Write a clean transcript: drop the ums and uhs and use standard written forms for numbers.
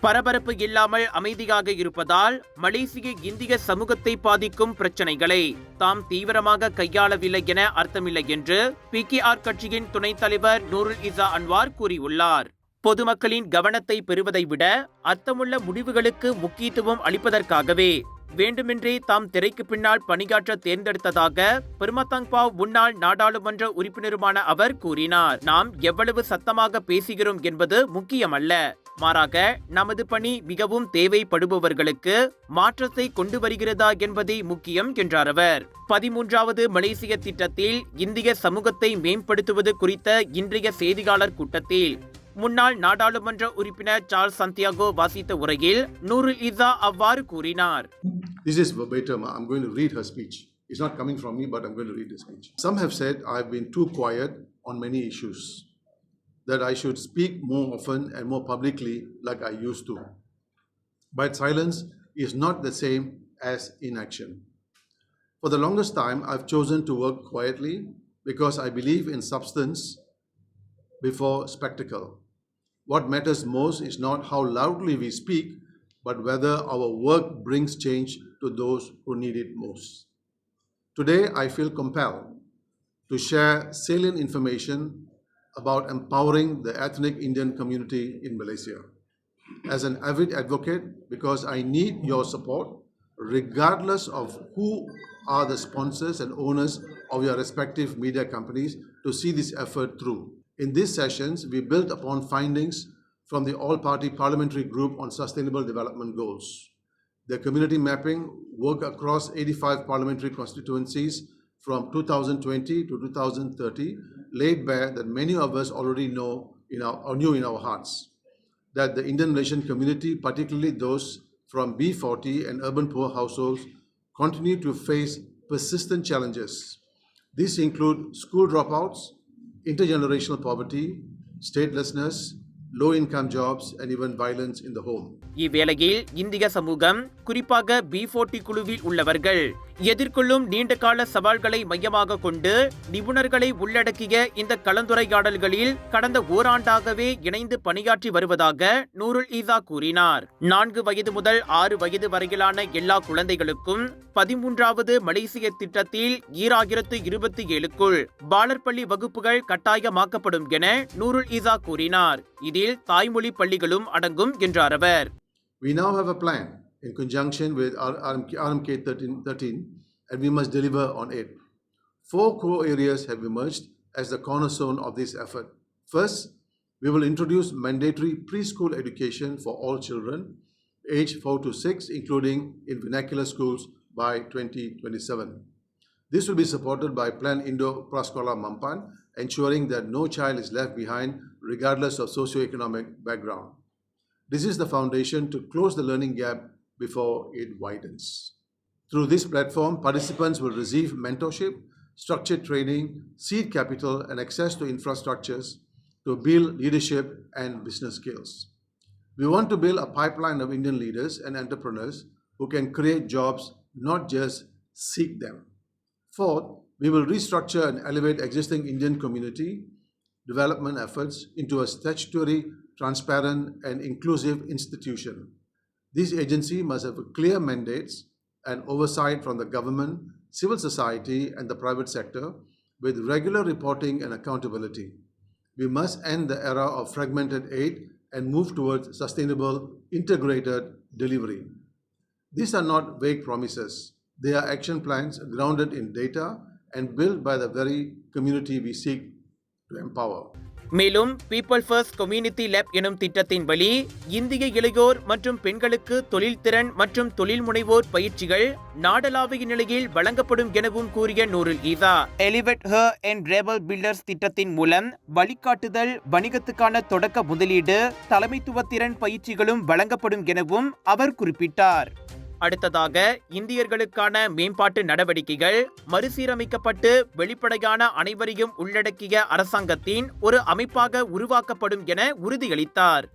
பரபரப்பு இல்லாமல் அமைதியாக இருப்பதால் மலேசிய இந்திய சமூகத்தை பாதிக்கும் பிரச்சனைகளை தாம் தீவிரமாக கையாளவில்லை என அர்த்தமில்லை என்று PKR கட்சியின் துணைத் தலைவர் நூருல் இசா அன்வார் கூறியுள்ளார். பொதுமக்களின் கவனத்தை பெறுவதை விட அர்த்தமுள்ள முடிவுகளுக்கு முக்கியத்துவம் அளிப்பதற்காகவே வேண்டுமென்றே தாம் திரைக்கு பின்னால் பணியாற்ற தேர்ந்தெடுத்ததாக பெருமத்தாங்பாவ் முன்னாள் நாடாளுமன்ற உறுப்பினருமான அவர் கூறினார். நாம் எவ்வளவு சத்தமாக பேசுகிறோம் என்பது முக்கியமல்ல, மாறாக நமது பணி மிகவும் தேவைப்படுபவர்களுக்கு மாற்றத்தை கொண்டு வருகிறதா என்பதே முக்கியம் என்றார் அவர். 13வது மலேசிய திட்டத்தில் இந்திய சமூகத்தை மேம்படுத்துவது குறித்த இன்றைய செய்தியாளர் கூட்டத்தில் முன்னாள் நாடாளுமன்ற உறுப்பினர் சார்ல்ஸ் சந்தியாகோ வாசித்த உரையில் நூருல் இசா அவ்வாறு கூறினார். This is verbatim. I'm going to read her speech. It's not coming from me, but I'm going to read the speech. Some have said I've been too quiet on many issues, that I should speak more often and more publicly like I used to. But silence is not the same as inaction. For the longest time, I've chosen to work quietly because I believe in substance before spectacle. What matters most is not how loudly we speak, but whether our work brings change to those who need it most. Today, I feel compelled to share salient information about empowering the ethnic Indian community in Malaysia. As an avid advocate, because I need your support, regardless of who are the sponsors and owners of your respective media companies, to see this effort through. In these sessions, we built upon findings from the All-Party Parliamentary Group on Sustainable Development Goals. The community mapping work across 85 parliamentary constituencies from 2020 to 2030 laid bare that many of us already knew in our hearts, that the Indian Malaysian community, particularly those from B40 and urban poor households, continue to face persistent challenges. These include school dropouts, intergenerational poverty, statelessness, low-income jobs, and even violence in the home. இவ்வேளையில் இந்திய சமூகம், குறிப்பாக B40 குழுவில் உள்ளவர்கள் எதிர்கொள்ளும் நீண்டகால சவால்களை மையமாக கொண்டு நிபுணர்களை உள்ளடக்கிய இந்த கலந்துரையாடல்களில் கடந்த ஓராண்டாகவே இணைந்து பணியாற்றி வருவதாக நூருல் இசா கூறினார். 4 வயது முதல் 6 வயது வரையிலான எல்லா குழந்தைகளுக்கும் 13வது மலேசிய திட்டத்தில் 2027க்குள் பாலர் பள்ளி வகுப்புகள் கட்டாயமாக்கப்படும் என நூருல் இசா கூறினார். இதில் தாய்மொழி பள்ளிகளும் அடங்கும் என்றார் அவர். We now have a plan in conjunction with RMK 13, and we must deliver on it. 4 core areas have emerged as the cornerstone of this effort. First, we will introduce mandatory preschool education for all children aged 4 to 6, including in vernacular schools by 2027. This will be supported by Plan Indo Prasekolah Mampan, ensuring that no child is left behind regardless of socioeconomic background. This is the foundation to close the learning gap before it widens. Through this platform, participants will receive mentorship, structured training, seed capital, and access to infrastructures to build leadership and business skills. We want to build a pipeline of Indian leaders and entrepreneurs who can create jobs, not just seek them. Fourth, we will restructure and elevate existing Indian community development efforts into a statutory, transparent, and inclusive institution. This agency must have clear mandates and oversight from the government, civil society, and the private sector with regular reporting and accountability. We must end the era of fragmented aid and move towards sustainable, integrated delivery. These are not vague promises. They are action plans grounded in data and built by the very community we seek to empower. மேலும் people first community lab எனும் திட்டத்தின் வழி இந்திய இளையோர் மற்றும் பெண்களுக்கு தொழில்திறன் மற்றும் தொழில் முனைவோர் பயிற்சிகள் நாடளாவிய நிலையில் வழங்கப்படும் எனவும் கூறிய Nurul Izzah, elevate her and rebel builders திட்டத்தின் மூலம் வழிகாட்டுதல், வணிகத்துக்கான தொடக்க முதலீடு, தலைமைத்துவ திறன் பயிற்சிகளும் வழங்கப்படும் எனவும் அவர் குறிப்பிட்டார். அடுத்ததாக இந்தியர்களுக்கான மேம்பாட்டு நடவடிக்கைகள் மறுசீரமைக்கப்பட்டு வெளிப்படையான அனைவரையும் உள்ளடக்கிய அரசாங்கத்தின் ஒரு அமைப்பாக உருவாக்கப்படும் என உறுதியளித்தார்.